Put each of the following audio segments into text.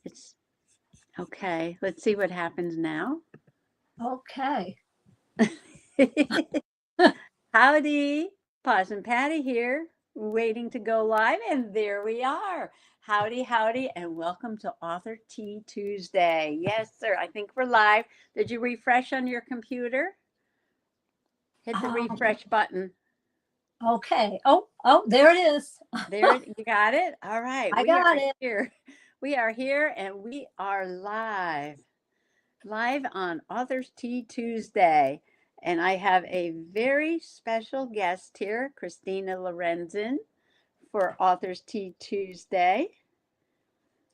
It's okay. Let's see what happens now. Okay. Howdy, Paz and Patty here, waiting to go live, and there we are. Howdy, howdy, and welcome to Author Tea Tuesday. Yes, sir, I think we're live. Did you refresh on your computer? Hit the Um, refresh button. okay. Oh, there it is. You got it? All right, I we are got it. here. We are here, and we are live on Authors Tea Tuesday. And I have a very special guest here, Christina Lorenzen, for Authors Tea Tuesday.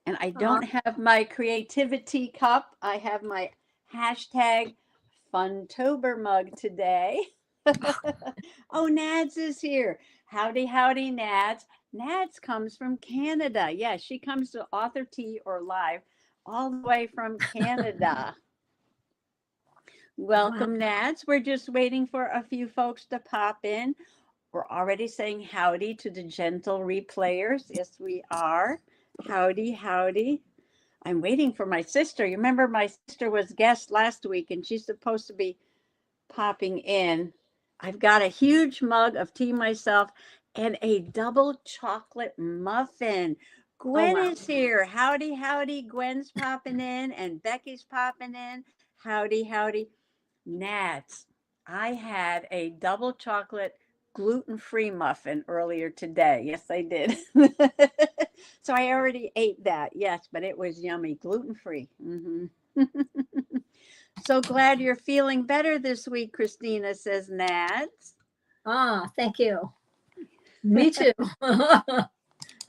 And I Uh, don't have my creativity cup. I have my hashtag Funtober mug today. Oh, Nads is here. Howdy, howdy, Nads. Nads comes from Canada. Yeah, she comes to Author Tea or Live all the way from Canada. wow. Welcome, Nads. We're just waiting for a few folks to pop in. We're already saying howdy to the gentle replayers. Yes, we are. Howdy, howdy. I'm waiting for my sister. You remember my sister was guest last week and she's supposed to be popping in. I've got a huge mug of tea myself and a double chocolate muffin. Oh, Gwen wow. is here. Howdy, howdy. Gwen's popping in and Becky's popping in. Howdy, howdy. Nats, I had a double chocolate gluten-free muffin earlier today. Yes, I did. So I already ate that. Yes, but it was yummy, gluten-free. So glad you're feeling better this week, Christina, says Nads. Thank you. Me too.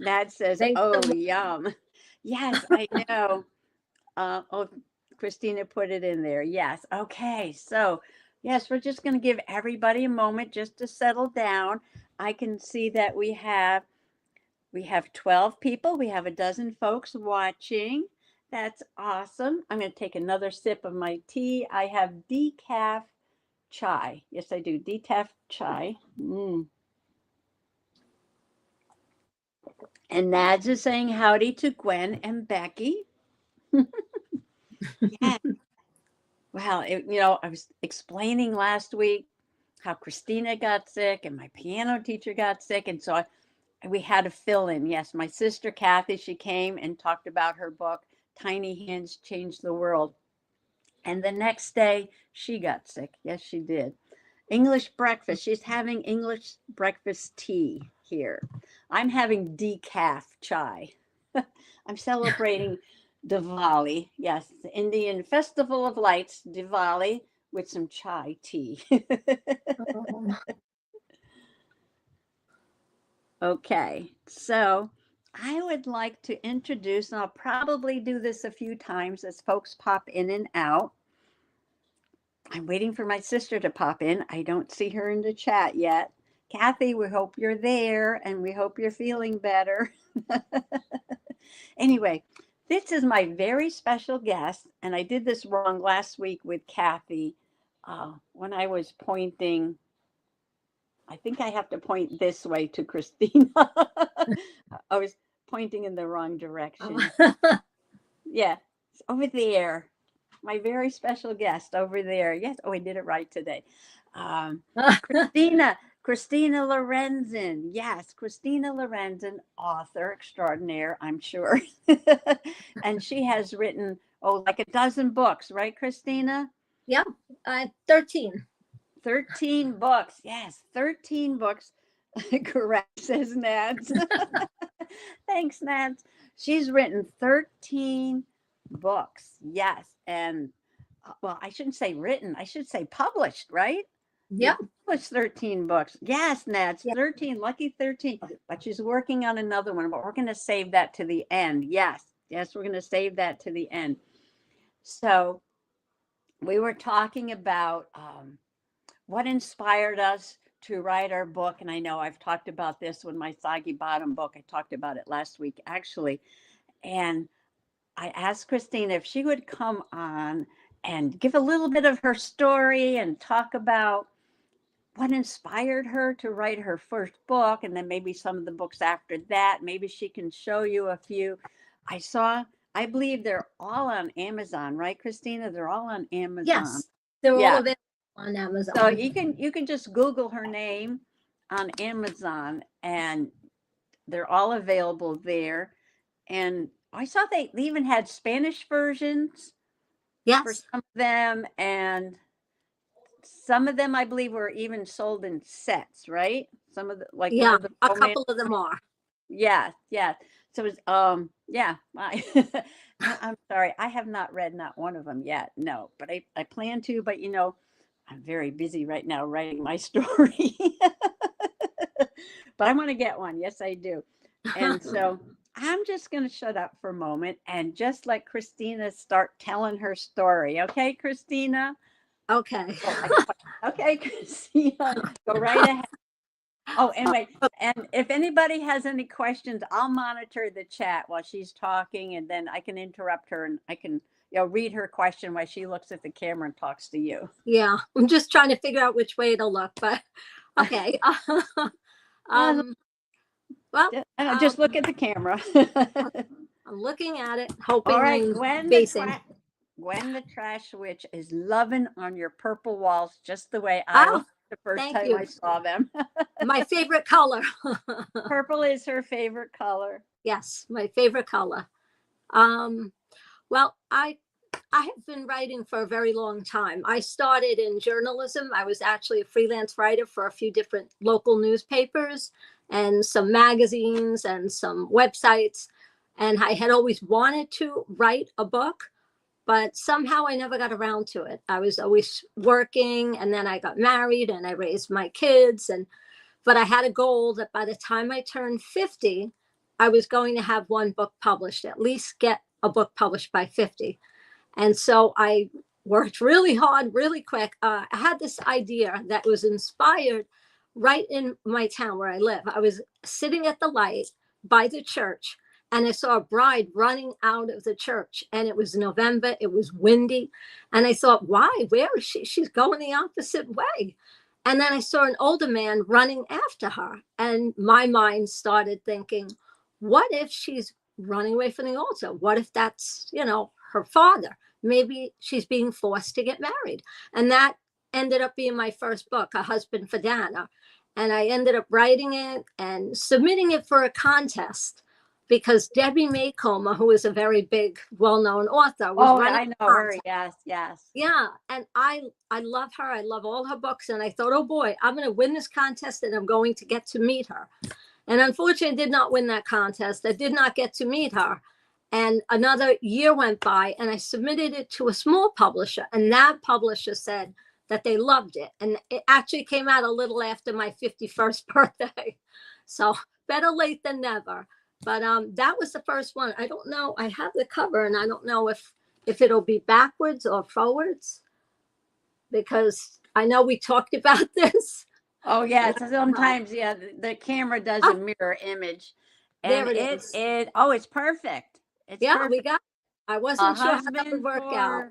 Nad says, Thanks so oh, much. yum. Yes, I know. Oh, Christina put it in there. Yes. Okay. So, yes, we're just going to give everybody a moment just to settle down. I can see that we have 12 people. We have a dozen folks watching. That's awesome. I'm going to take another sip of my tea. I have decaf chai. Yes, I do. Decaf chai. And Nads is saying howdy to Gwen and Becky. Yeah. Well, I was explaining last week how Christina got sick and my piano teacher got sick. And so we had to fill in. Yes, my sister Kathy, she came and talked about her book, Tiny Hands Change the World. And the next day, she got sick. Yes, she did. English breakfast. She's having English breakfast tea here. I'm having decaf chai. I'm celebrating Diwali. Yes, the Indian Festival of Lights, Diwali, with some chai tea. Um, Okay, so I would like to introduce, and I'll probably do this a few times as folks pop in and out. I'm waiting for my sister to pop in. I don't see her in the chat yet. Kathy, we hope you're there and we hope you're feeling better. Anyway, this is my very special guest, and I did this wrong last week with Kathy when I was pointing. I think I have to point this way to Christina. I was pointing in the wrong direction. Yeah, it's over there. My very special guest over there. Yes, oh, I did it right today. Um, Christina, Christina Lorenzen. Yes, Christina Lorenzen, author extraordinaire, I'm sure. And she has written, oh, like a dozen books, right, Christina? yeah, 13. 13 books. Yes, 13 books. Correct, says Nads. Thanks, Nads. She's written 13 books. Yes. And well, I shouldn't say written, I should say published, right? Yeah, You've published 13 books. Yes, Nads, yeah. 13, lucky 13. But she's working on another one, but we're going to save that to the end. Yes. Yes, we're going to save that to the end. So we were talking about what inspired us to write our book. And I know I've talked about this with my Soggy Bottom book. I talked about it last week, actually. And I asked Christina if she would come on and give a little bit of her story and talk about what inspired her to write her first book, and then maybe some of the books after that. Maybe she can show you a few. I saw I believe they're all on Amazon, right, Christina? They're all on Amazon. Yes, they're all Yeah. available on Amazon. So you can just Google her name on Amazon, and they're all available there. And I saw they even had Spanish versions for Yes. some of them, and some of them I believe were even sold in sets, right? Some of the like one Yeah, of the a romance. couple of them are. Yeah, yeah. So it's yeah, I'm sorry. I have not read not one of them yet. No, but I plan to, but I'm very busy right now writing my story. But I want to get one. Yes, I do. And so I'm just going to shut up for a moment and just let Christina start telling her story. Okay, Christina? Okay. Okay, Christina, go right ahead. Oh, anyway, and if anybody has any questions, I'll monitor the chat while she's talking, and then I can interrupt her and I can, read her question while she looks at the camera and talks to you. Yeah, I'm just trying to figure out which way to look, but okay. Well, Just look at the camera. I'm looking at it, hoping. All right, basing. Gwen the Trash Witch is loving on your purple walls just the way I was the first thank time you. I saw them. My favorite color. Purple is her favorite color. Yes, my favorite color. Well, I have been writing for a very long time. I started in journalism. I was actually a freelance writer for a few different local newspapers and some magazines and some websites. And I had always wanted to write a book, but somehow I never got around to it. I was always working, and then I got married and I raised my kids. But I had a goal that by the time I turned 50, I was going to have one book published, at least get a book published by 50. And so I worked really hard, really quick. I had this idea that was inspired right in my town where I live. I was sitting at the light by the church, and I saw a bride running out of the church. And it was November, it was windy. And I thought, why? Where is she? She's going the opposite way. And then I saw an older man running after her. And my mind started thinking, what if she's running away from the altar? What if that's, her father? Maybe she's being forced to get married. And that ended up being my first book, A Husband for Dana. And I ended up writing it and submitting it for a contest because Debbie Maycomber, who is a very big, well-known author, was running. I know her. Yes, yes. Yeah. And I love her. I love all her books. And I thought, oh boy, I'm going to win this contest and I'm going to get to meet her. And unfortunately, I did not win that contest. I did not get to meet her. And another year went by and I submitted it to a small publisher. And that publisher said that they loved it. And it actually came out a little after my 51st birthday. So better late than never. But that was the first one. I don't know. I have the cover and I don't know if it'll be backwards or forwards, because I know we talked about this. Oh, yeah. Sometimes, the camera does a mirror image. And there it is. It's perfect. It's perfect. We got. I wasn't sure how that would work out,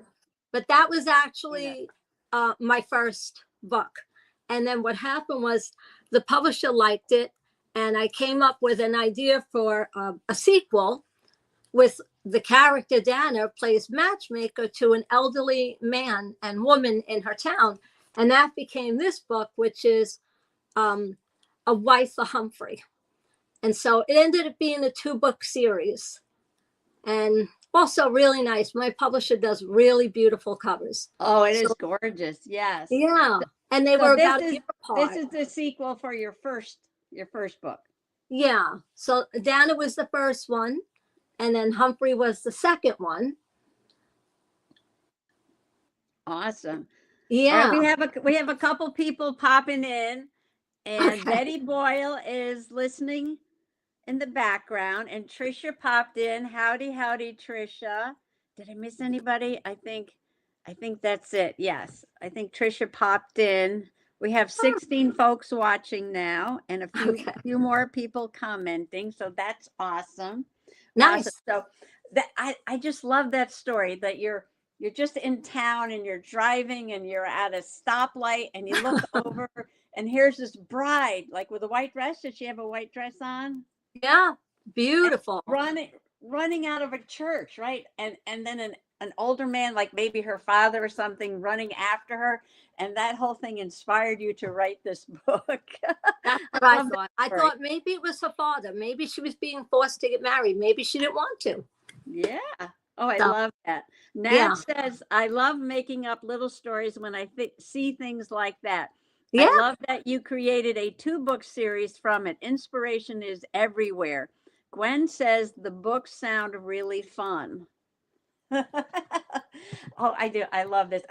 but that was actually my first book. And then what happened was the publisher liked it, and I came up with an idea for a sequel with the character Dana plays matchmaker to an elderly man and woman in her town. And that became this book, which is A Wife for Humphrey. And so it ended up being a 2-book series. And also really nice. My publisher does really beautiful covers. Oh, it is gorgeous. Yes. Yeah. And they were about a year apart. This is the sequel for your first book. Yeah. So Dana was the first one, and then Humphrey was the second one. Awesome. Yeah. We have a couple people popping in, and Betty Boyle is listening in the background, and Trisha popped in. Howdy, Trisha. Did I miss anybody? I think that's it. Yes. I think Trisha popped in. We have 16 folks watching now and a few more people commenting. So that's awesome. Nice. Awesome. So I just love that story that you're just in town and you're driving and you're at a stoplight and you look over and here's this bride, like with a white dress. Did she have a white dress on? Yeah. Beautiful. And running out of a church, right? And then an older man, like maybe her father or something, running after her, and that whole thing inspired you to write this book. That's I what I love that thought. I story. thought maybe it was her father. Maybe she was being forced to get married. Maybe she didn't want to. Yeah. Oh, I So, love that. yeah. Nad says, I love making up little stories when I see things like that. I Yeah. love that you created a 2-book series from it. Inspiration is everywhere. Gwen says the books sound really fun. Oh, I do. I love this.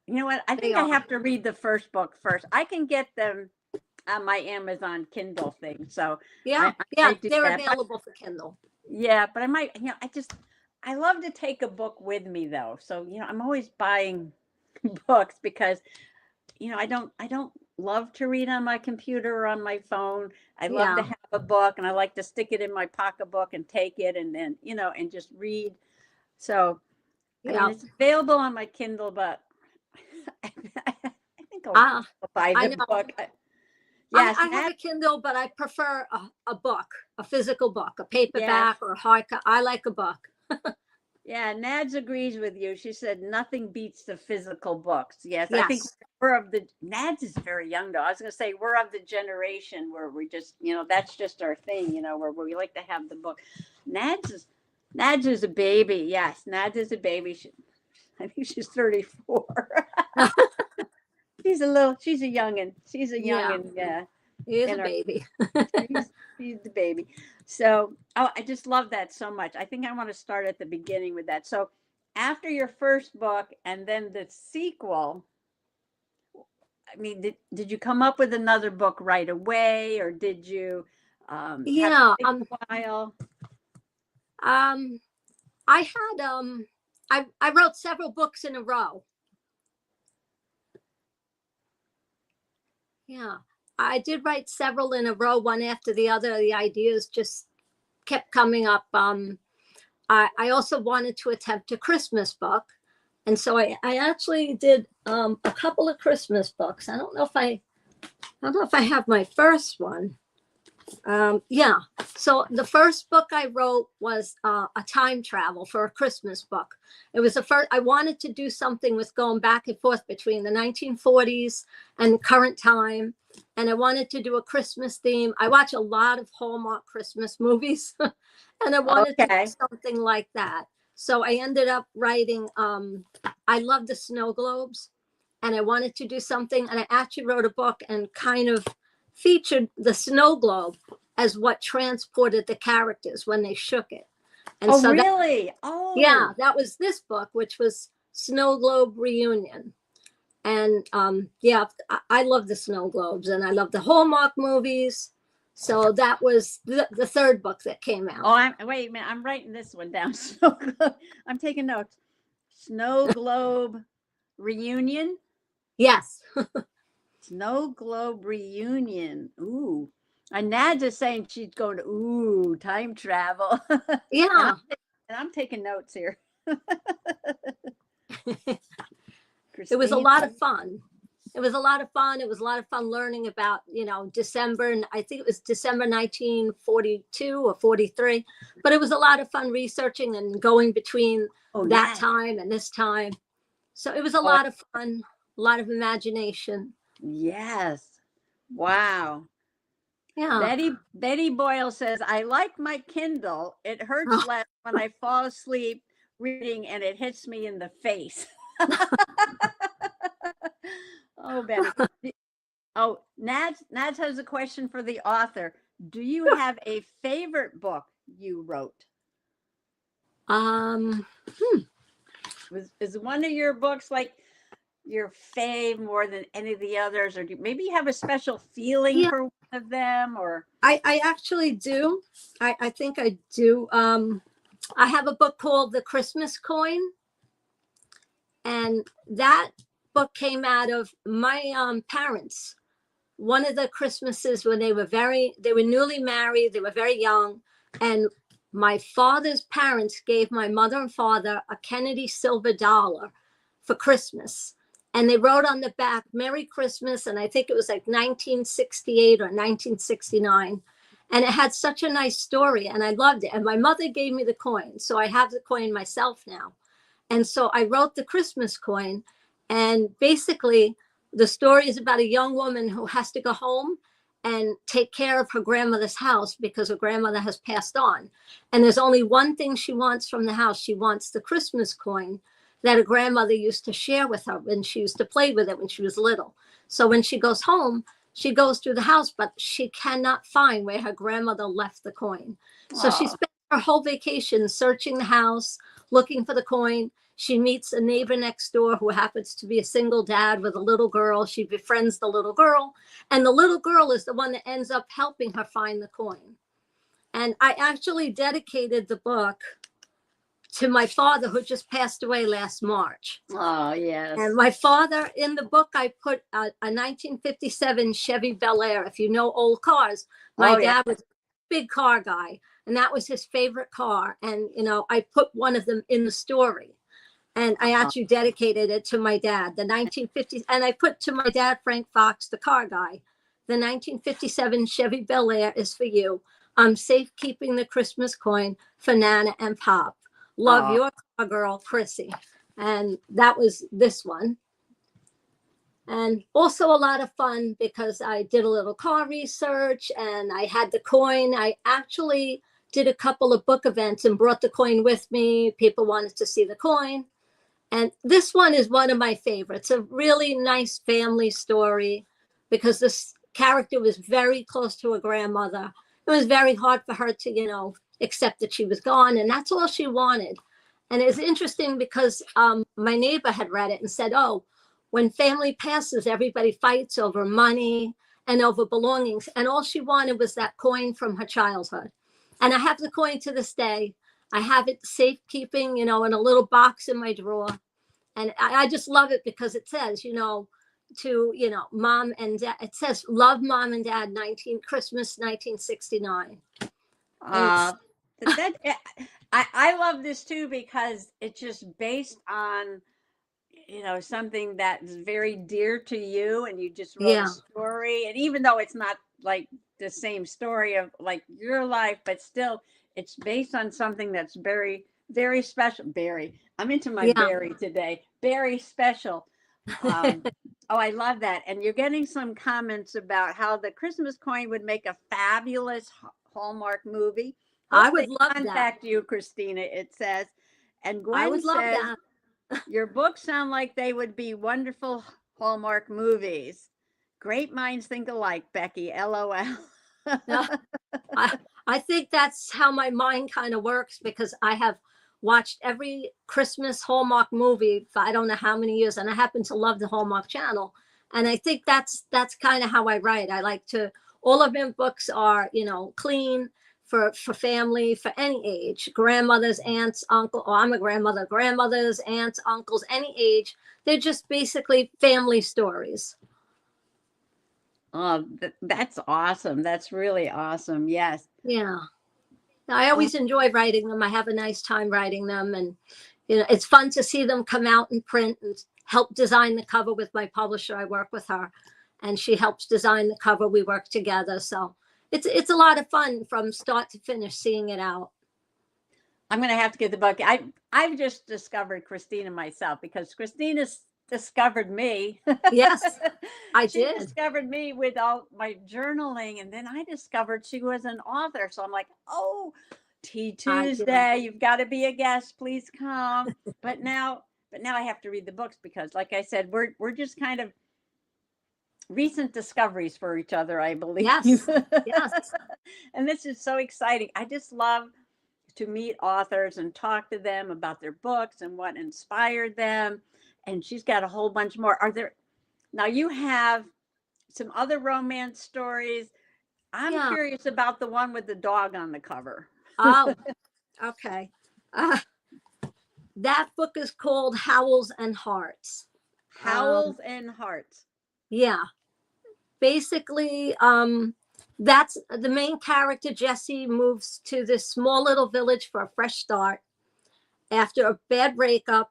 You know what? I They think I are. have to read the first book first. I can get them on my Amazon Kindle thing. So Yeah. I Yeah. might do They're that. available for Kindle. Yeah, but I might, I love to take a book with me though. So, I'm always buying books because, I don't love to read on my computer or on my phone. I love to Yeah. have a book and I like to stick it in my pocketbook and take it and then, and just read. So, I mean, Yeah. it's available on my Kindle, but I think Uh, I'll buy I the know. book. Yes, I have a Kindle, but I prefer a book, a physical book, a yes. paperback or a hardcover. I like a book. Yeah, Nads agrees with you. She said nothing beats the physical books. Yes, I think Yes. we're of the Nads is very young though. I was gonna say we're of the generation where we just, that's just our thing, where we like to have the book. Nads is a baby. Yes, Nads is a baby. I think she's 34. She's a youngin. She's a Yeah. youngin, yeah. He is a In her baby. she's the baby. So, I just love that so much. I think I want to start at the beginning with that. So, after your first book and then the sequel, I mean, did you come up with another book right away, or did you have to Yeah. think a while? Um, I had I wrote several books in a row. Yeah. I did write several in a row, one after the other. The ideas just kept coming up. I also wanted to attempt a Christmas book. And so I actually did a couple of Christmas books. I don't know if I have my first one. Yeah. So the first book I wrote was a time travel for a Christmas book. It was the first. I wanted to do something with going back and forth between the 1940s and current time, and I wanted to do a Christmas theme. I watch a lot of Hallmark Christmas movies, and I wanted to do Okay. something like that. So I ended up writing. I love the snow globes, and I wanted to do something, and I actually wrote a book and kind of featured the snow globe as what transported the characters when they shook it. And Oh, so that, really? yeah, Oh, that was this book, which was Snow Globe Reunion. And yeah, I love the snow globes and I love the Hallmark movies. So that was the third book that came out. wait a minute. I'm writing this one down. I'm taking notes. Snow Globe Reunion. Yes. Snow Globe Reunion. Ooh. And Nad's is saying she's going to, time travel. and, Yeah. I'm taking notes here. It was a Christina. lot of fun. It was a lot of fun. It was a lot of fun learning about, December. And I think it was December 1942 or 43. But it was a lot of fun researching and going between that Yeah. time and this time. So it was a Oh, lot of fun, a lot of imagination. yes. Wow. Yeah. Betty Boyle says, I like my Kindle. It hurts Oh, less when I fall asleep reading and it hits me in the face. Oh, Betty. Oh, Nads has a question for the author. Do you have a favorite book you wrote? um, Is one of your books like your fave more than any of the others, or maybe you have a special feeling yeah, for one of them, or I actually do. I think I do. I have a book called The Christmas Coin. And that book came out of my parents. One of the Christmases when they were newly married, they were very young. And my father's parents gave my mother and father a Kennedy silver dollar for Christmas. And they wrote on the back, Merry Christmas. And I think it was like 1968 or 1969. And it had such a nice story, and I loved it. And my mother gave me the coin, so I have the coin myself now. And so I wrote the Christmas coin. And basically, the story is about a young woman who has to go home and take care of her grandmother's house because her grandmother has passed on. And there's only one thing she wants from the house. She wants the Christmas coin that her grandmother used to share with her when she used to play with it when she was little. So when she goes home, she goes through the house, but she cannot find where her grandmother left the coin. So she spent her whole vacation searching the house, looking for the coin. She meets a neighbor next door who happens to be a single dad with a little girl. She befriends the little girl, and the little girl is the one that ends up helping her find the coin. And I actually dedicated the book to my father, who just passed away last March. Oh, yes. And my father, in the book, I put a 1957 Chevy Bel Air. If you know old cars, my dad was a big car guy, and that was his favorite car. And, you know, I put one of them in the story. And I actually dedicated it to my dad, the 1950s. And I put to my dad, Frank Fox, the car guy, the 1957 Chevy Bel Air is for you. I'm safekeeping the Christmas coin for Nana and Pop. Love your car girl, Chrissy. And that was this one. And also a lot of fun because I did a little car research and I had the coin. I actually did a couple of book events and brought the coin with me. People wanted to see the coin. And this one is one of my favorites. A really nice family story because this character was very close to her grandmother. It was very hard for her to, you know, accept that she was gone, and that's all she wanted. And it's interesting because my neighbor had read it and said, oh, when family passes, everybody fights over money and over belongings. And all she wanted was that coin from her childhood. And I have the coin to this day. I have it safekeeping, you know, in a little box in my drawer. And I just love it because it says, you know, to, you know, mom and dad, it says, love mom and dad, Christmas 1969. I love this too because it's just based on, you know, something that's very dear to you, and you just wrote a story. And even though it's not like the same story of like your life, but still it's based on something that's very, very special. Barry, I'm into my Barry today. Very special. Oh, I love that. And you're getting some comments about how the Christmas coin would make a fabulous Hallmark movie. I would love that. Contact you, Christina, it says. And Gwen I would love says, that. your books sound like they would be wonderful Hallmark movies. Great minds think alike, Becky. LOL. No, I think that's how my mind kind of works because I have watched every Christmas Hallmark movie for I don't know how many years, and I happen to love the Hallmark Channel. And I think that's kind of how I write. I like to, all of my books are, you know, clean for family, for any age, grandmothers, aunts, uncle. Oh, I'm a grandmother, grandmothers, aunts, uncles, any age. They're just basically family stories. Oh, that's awesome. That's really awesome. Yes. Yeah. I always enjoy writing them. I have a nice time writing them. And, you know, it's fun to see them come out in print and help design the cover with my publisher. I work with her and she helps design the cover. We work together. So it's a lot of fun from start to finish, seeing it out. I'm going to have to get the book. I've just discovered Christina myself because Christina's discovered me. Yes, I she did. discovered me with all my journaling, and then I discovered she was an author. So I'm like, oh, Tea Tuesday, you've got to be a guest. Please come. But now I have to read the books because, like I said, we're just kind of recent discoveries for each other, I believe. Yes. Yes. And this is so exciting. I just love to meet authors and talk to them about their books and what inspired them. And she's got a whole bunch more. Now you have some other romance stories. I'm curious about the one with the dog on the cover. Oh, okay. That book is called Howls and Hearts. Howls and Hearts. Yeah. Basically, that's the main character. Jessie moves to this small little village for a fresh start after a bad breakup,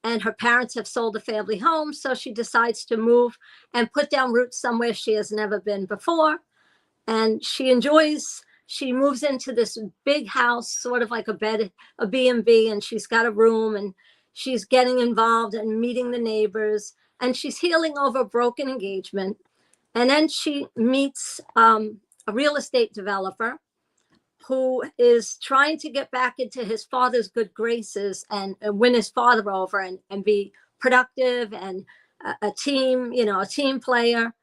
and her parents have sold the family home. So she decides to move and put down roots somewhere she has never been before. And she moves into this big house, sort of like a B&B, and she's got a room, and she's getting involved and meeting the neighbors, and she's healing over a broken engagement. And then she meets a real estate developer who is trying to get back into his father's good graces and win his father over and be productive and a team, a team player.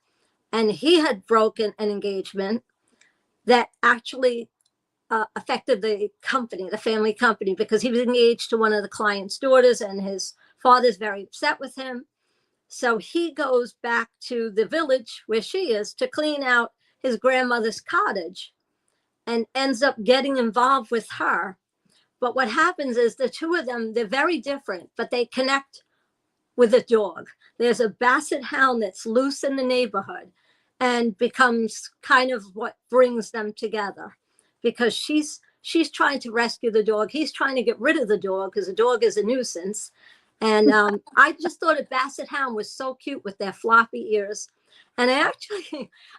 And he had broken an engagement that actually affected the company, the family company, because he was engaged to one of the client's daughters and his father's very upset with him. So he goes back to the village where she is to clean out his grandmother's cottage and ends up getting involved with her. But what happens is the two of them, they're very different, but they connect with a dog. There's a basset hound that's loose in the neighborhood and becomes kind of what brings them together, because she's trying to rescue the dog. He's trying to get rid of the dog because the dog is a nuisance. And I just thought a basset hound was so cute with their floppy ears. And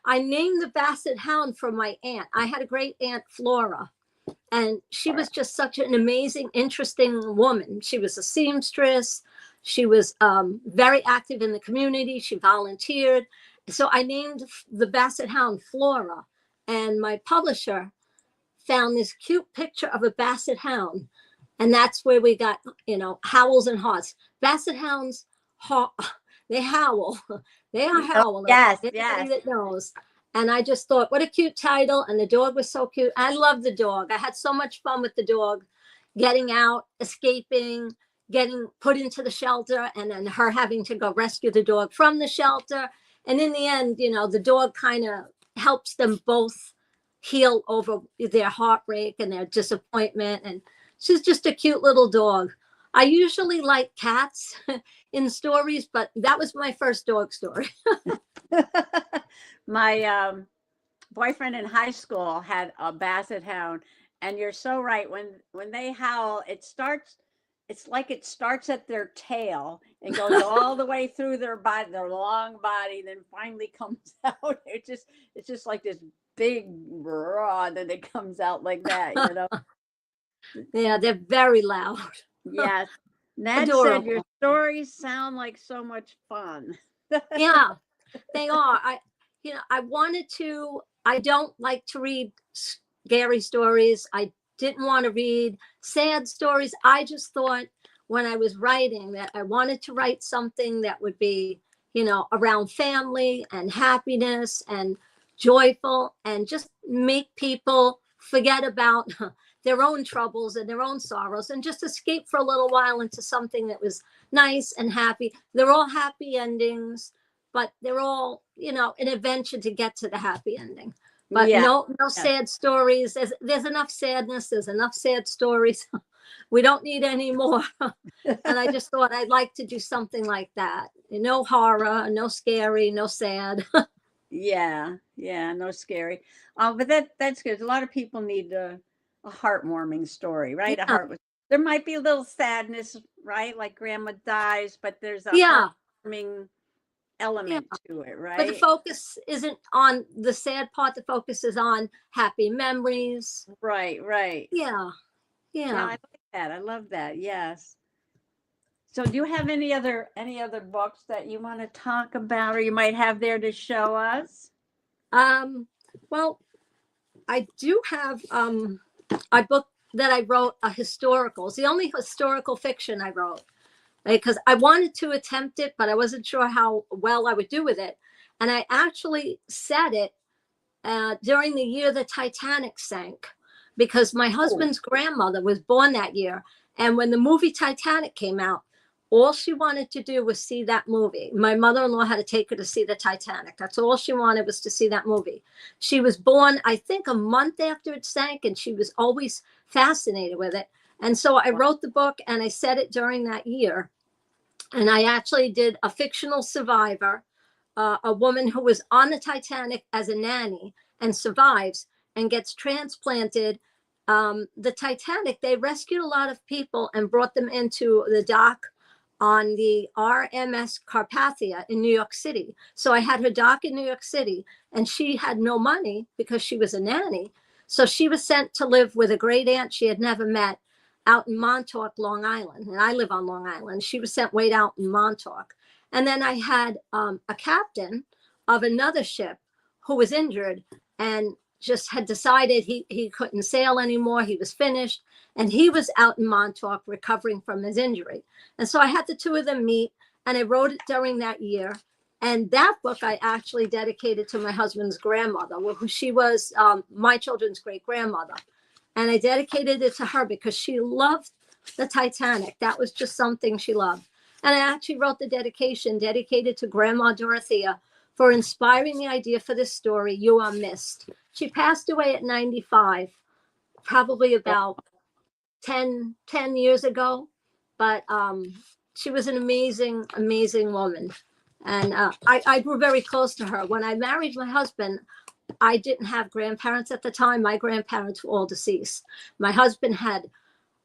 I named the basset hound for my aunt. I had a great aunt, Flora, and she was just such an amazing, interesting woman. She was a seamstress. She was very active in the community. She volunteered. So I named the basset hound Flora, and my publisher found this cute picture of a basset hound. And that's where we got, howls and hearts. Basset hounds, they howl. They are howling. Yes, Anybody yes. that knows. And I just thought, what a cute title. And the dog was so cute. I love the dog. I had so much fun with the dog, getting out, escaping, getting put into the shelter, and then her having to go rescue the dog from the shelter. And in the end, the dog kind of helps them both heal over their heartbreak and their disappointment. And she's just a cute little dog. I usually like cats in stories, but that was my first dog story. My boyfriend in high school had a basset hound, and you're so right. When they howl, it's like it starts at their tail and goes all the way through their body, their long body, then finally comes out. It's just like this big roar that it comes out like that, Yeah, they're very loud. Yes. Nat said your Adorable. stories sound like so much fun. Yeah, they are. I don't like to read scary stories. I didn't want to read sad stories. I just thought when I was writing that I wanted to write something that would be, around family and happiness and joyful, and just make people forget about their own troubles and their own sorrows and just escape for a little while into something that was nice and happy. They're all happy endings, but they're all, an adventure to get to the happy ending. But Yeah. no sad stories. There's enough sadness. There's enough sad stories. We don't need any more. And I just thought I'd like to do something like that. No horror, no scary, no sad. Yeah, no scary. But that's good. A lot of people need a heartwarming story, right? Yeah. There might be a little sadness, right? Like grandma dies, but there's a Yeah. heartwarming element to it, But the right? focus isn't on the sad part. The focus is on happy memories. Right. Yeah. Yeah, I like that. I love that. Yes. So do you have any other books that you want to talk about or you might have there to show us? Well, I do have a book that I wrote, a historical. It's the only historical fiction I wrote, because I wanted to attempt it, but I wasn't sure how well I would do with it. And I actually set it during the year the Titanic sank, because my husband's grandmother was born that year. And when the movie Titanic came out, all she wanted to do was see that movie. My mother-in-law had to take her to see the Titanic. That's all she wanted, was to see that movie. She was born, I think, a month after it sank, and she was always fascinated with it. And so I wrote the book and I set it during that year. And I actually did a fictional survivor, a woman who was on the Titanic as a nanny and survives and gets transplanted. The Titanic, they rescued a lot of people and brought them into the dock on the RMS Carpathia in New York City. So I had her dock in New York City, and she had no money because she was a nanny. So she was sent to live with a great aunt she had never met out in Montauk, Long Island. And I live on Long Island. She was sent way out in Montauk. And then I had a captain of another ship who was injured and just had decided he couldn't sail anymore. He was finished. And he was out in Montauk recovering from his injury. And so I had the two of them meet, and I wrote it during that year. And that book I actually dedicated to my husband's grandmother, who she was my children's great grandmother. And I dedicated it to her because she loved the Titanic. That was just something she loved. And I actually wrote the dedication dedicated to Grandma Dorothea for inspiring the idea for this story, You Are Missed. She passed away at 95, probably about 10 years ago. But she was an amazing, amazing woman. And I grew very close to her. When I married my husband, I didn't have grandparents at the time. My grandparents were all deceased. My husband had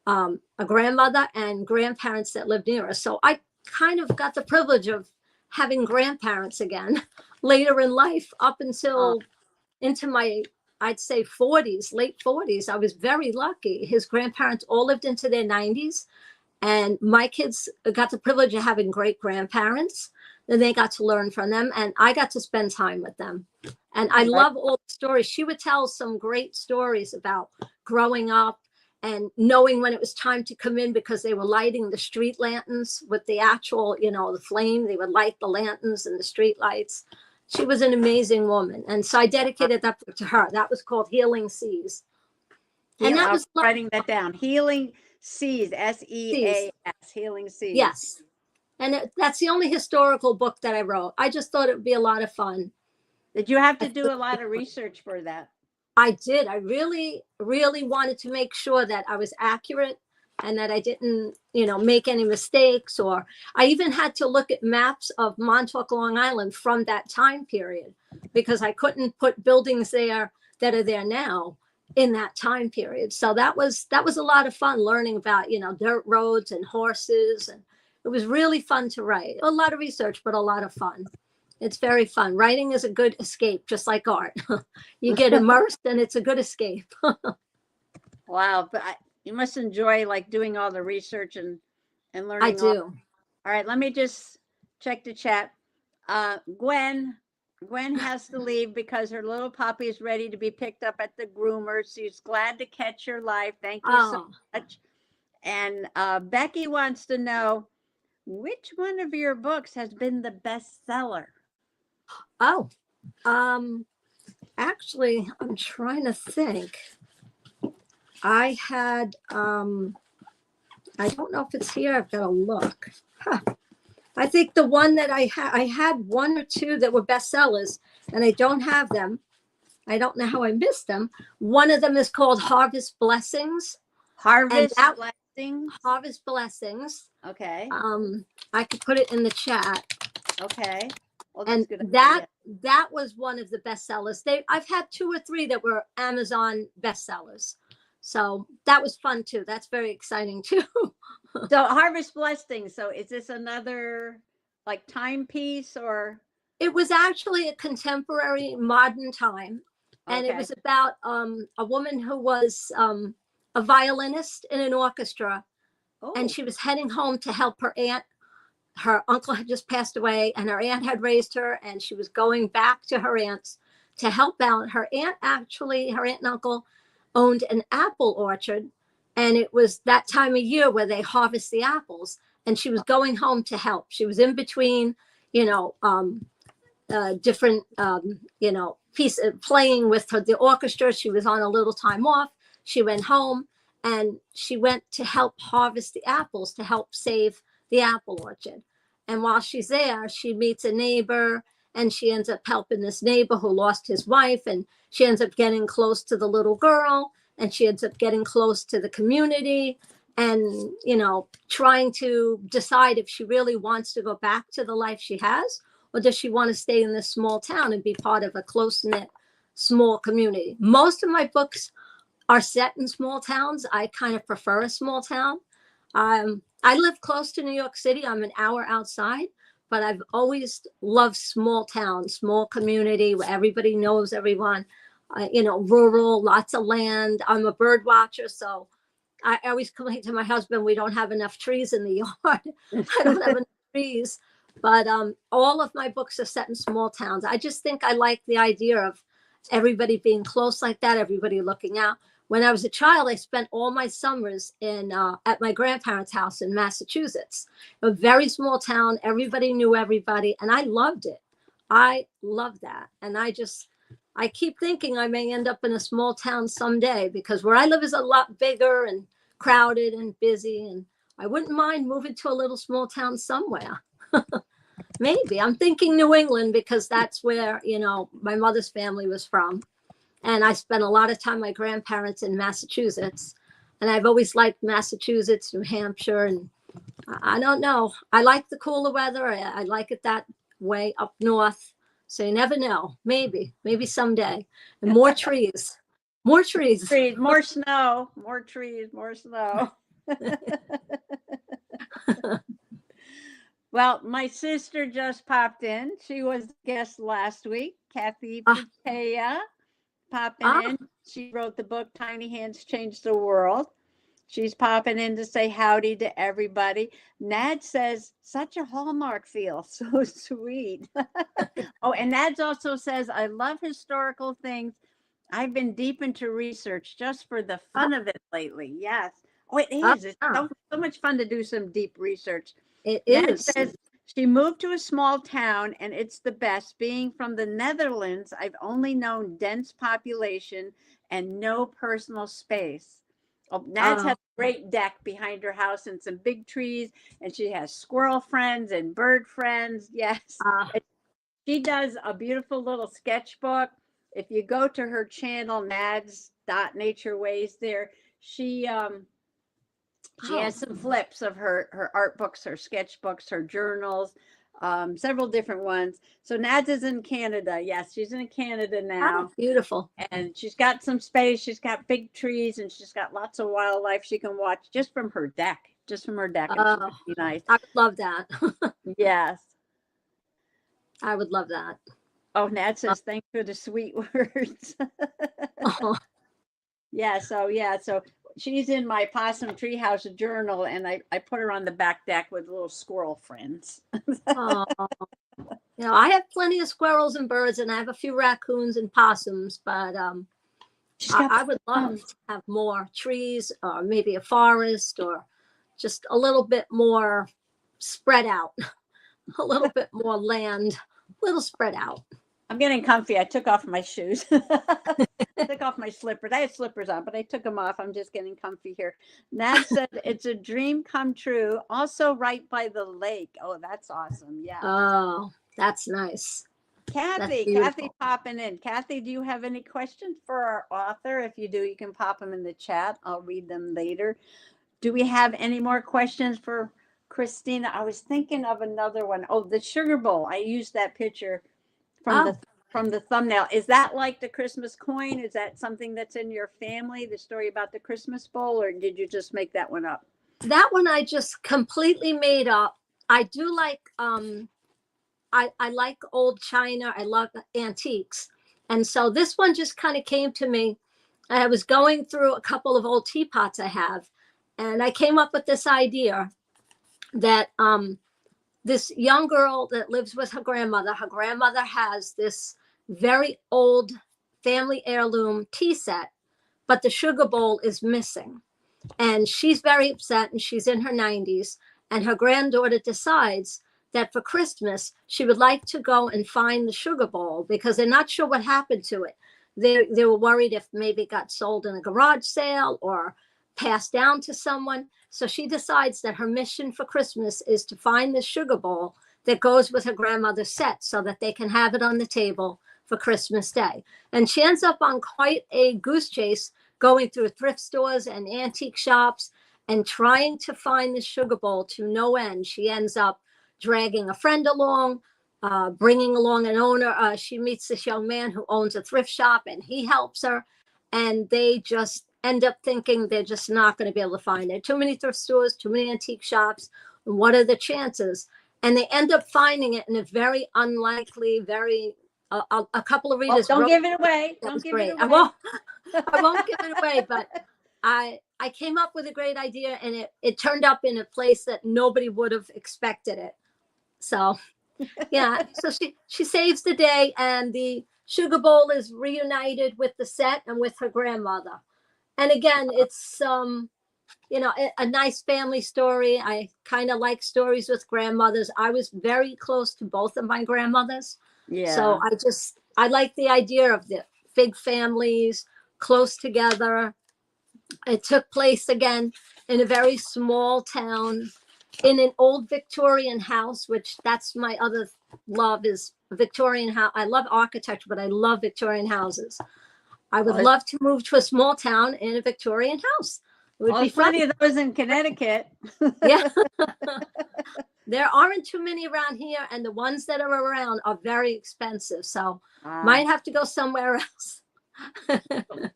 a grandmother and grandparents that lived near us. So I kind of got the privilege of having grandparents again later in life, up until into my, I'd say 40s, late 40s. I was very lucky. His grandparents all lived into their 90s. And my kids got the privilege of having great grandparents. Then they got to learn from them, and I got to spend time with them. And I love all the stories. She would tell some great stories about growing up and knowing when it was time to come in, because they were lighting the street lanterns with the actual, the flame. They would light the lanterns and the street lights. She was an amazing woman. And so I dedicated that book to her. That was called Healing Seas. And that was writing that down. Healing Seas, SEAS, Healing Seas. Yes. And that's the only historical book that I wrote. I just thought it would be a lot of fun. Did you have to do a lot of research for that? I did. I really, really wanted to make sure that I was accurate and that I didn't, make any mistakes. Or I even had to look at maps of Montauk, Long Island from that time period, because I couldn't put buildings there that are there now in that time period. So that was a lot of fun learning about, dirt roads and horses, and it was really fun to write. A lot of research, but a lot of fun. It's very fun. Writing is a good escape, just like art. You get immersed and it's a good escape. Wow. But you must enjoy doing all the research and learning. I do. All right. Let me just check the chat. Gwen has to leave because her little puppy is ready to be picked up at the groomer. She's glad to catch your live. Thank you so much. And Becky wants to know, which one of your books has been the bestseller? Actually, I'm trying to think. I had, I don't know if it's here. I've got to look. I think the one that I had one or two that were bestsellers, and I don't have them. I don't know how I missed them. One of them is called Harvest Blessings. Harvest Blessings? Harvest Blessings. Okay. I could put it in the chat. Okay. Well, and that was one of the bestsellers. I've had two or three that were Amazon bestsellers. So that was fun too. That's very exciting too. So Harvest Blessings. So is this another timepiece, or? It was actually a contemporary modern time. And it was about a woman who was a violinist in an orchestra. And she was heading home to help her aunt. Her uncle had just passed away, and her aunt had raised her, and she was going back to her aunt's to help out. Her aunt and uncle owned an apple orchard, and it was that time of year where they harvest the apples, and she was going home to help. She was in between, different, pieces, playing with the orchestra. She was on a little time off. She went home, and she went to help harvest the apples to help save the apple orchard. And while she's there, she meets a neighbor, and she ends up helping this neighbor who lost his wife, and she ends up getting close to the little girl, and she ends up getting close to the community, and trying to decide if she really wants to go back to the life she has, or does she want to stay in this small town and be part of a close-knit small community. Most of my books are set in small towns. I kind of prefer a small town. I live close to New York City. I'm an hour outside, but I've always loved small towns, small community where everybody knows everyone, rural, lots of land. I'm a bird watcher, so I always complain to my husband, we don't have enough trees in the yard. I don't have enough trees. But all of my books are set in small towns. I just think I like the idea of everybody being close like that, everybody looking out. When I was a child, I spent all my summers at my grandparents' house in Massachusetts. A very small town. Everybody knew everybody, and I loved it. I loved that. And I keep thinking I may end up in a small town someday, because where I live is a lot bigger and crowded and busy. And I wouldn't mind moving to a little small town somewhere. Maybe. I'm thinking New England, because that's where, my mother's family was from. And I spent a lot of time with my grandparents in Massachusetts. And I've always liked Massachusetts, New Hampshire. And I don't know. I like the cooler weather. I like it that way up north. So you never know. Maybe someday. And more trees. More trees. More snow. More trees. More snow. Well, my sister just popped in. She was the guest last week. Kathy Patea popping in. She wrote the book Tiny Hands Change the World. She's popping in to say howdy to everybody. Nad says, such a Hallmark feel. So sweet. Oh, and Nad also says, I love historical things. I've been deep into research just for the fun of it lately. Yes. Oh, it is. It's so much fun to do some deep research. It Nad is. says she moved to a small town and it's the best. Being from the Netherlands, I've only known dense population and no personal space. Oh, Nad's has a great deck behind her house and some big trees, and she has squirrel friends and bird friends. Yes. She does a beautiful little sketchbook. If you go to her channel, Nads.natureways there, she has some flips of her art books, her sketchbooks, her journals, several different ones. So Nads is in Canada. Yes, she's in Canada now. Beautiful. And she's got some space. She's got big trees, and she's got lots of wildlife she can watch just from her deck. Just from her deck. And she's nice. I would love that. Yes. I would love that. Oh, Nad says, thanks for the sweet words. Yeah, so she's in my Possum Treehouse journal, and I put her on the back deck with little squirrel friends. I have plenty of squirrels and birds, and I have a few raccoons and possums, but I would love to have more trees, or maybe a forest, or just a little bit more spread out, a little bit more land, a little spread out. I'm getting comfy. I took off my shoes. I took off my slippers. I had slippers on, but I took them off. I'm just getting comfy here. Nad said it's a dream come true. Also right by the lake. Oh, that's awesome. Yeah. Oh, that's nice. Kathy popping in. Kathy, do you have any questions for our author? If you do, you can pop them in the chat. I'll read them later. Do we have any more questions for Christina? I was thinking of another one. Oh, the sugar bowl. I used that picture from the thumbnail. Is that like the Christmas coin? Is that something that's in your family, the story about the Christmas bowl, or did you just make that one up? That one I just completely made up. I do like I like old china. I love antiques. And so this one just kind of came to me. I was going through a couple of old teapots I have, and I came up with this idea that this young girl that lives with her grandmother has this very old family heirloom tea set, but the sugar bowl is missing. And she's very upset, and she's in her 90s. And her granddaughter decides that for Christmas, she would like to go and find the sugar bowl, because they're not sure what happened to it. They were worried if maybe it got sold in a garage sale or passed down to someone. So she decides that her mission for Christmas is to find the sugar bowl that goes with her grandmother's set, so that they can have it on the table for Christmas Day. And she ends up on quite a goose chase, going through thrift stores and antique shops and trying to find the sugar bowl to no end. She ends up dragging a friend along, bringing along an owner. She meets this young man who owns a thrift shop, and he helps her. And they just end up thinking they're just not going to be able to find it. Too many thrift stores, too many antique shops. And what are the chances? And they end up finding it in a very unlikely, very, a couple of readers. Don't wrote, give it away. that Don't was give great. it away. I won't give it away, but I came up with a great idea, and it turned up in a place that nobody would have expected it. So yeah, so she saves the day, and the sugar bowl is reunited with the set and with her grandmother. And again, it's a nice family story. I kind of like stories with grandmothers. I was very close to both of my grandmothers. Yeah. So I like the idea of the big families close together. It took place again in a very small town in an old Victorian house, which that's my other love, is Victorian house. I love architecture, but I love Victorian houses. I would love to move to a small town in a Victorian house. It would be fun. Plenty of those in Connecticut. Yeah. There aren't too many around here, and the ones that are around are very expensive. So might have to go somewhere else.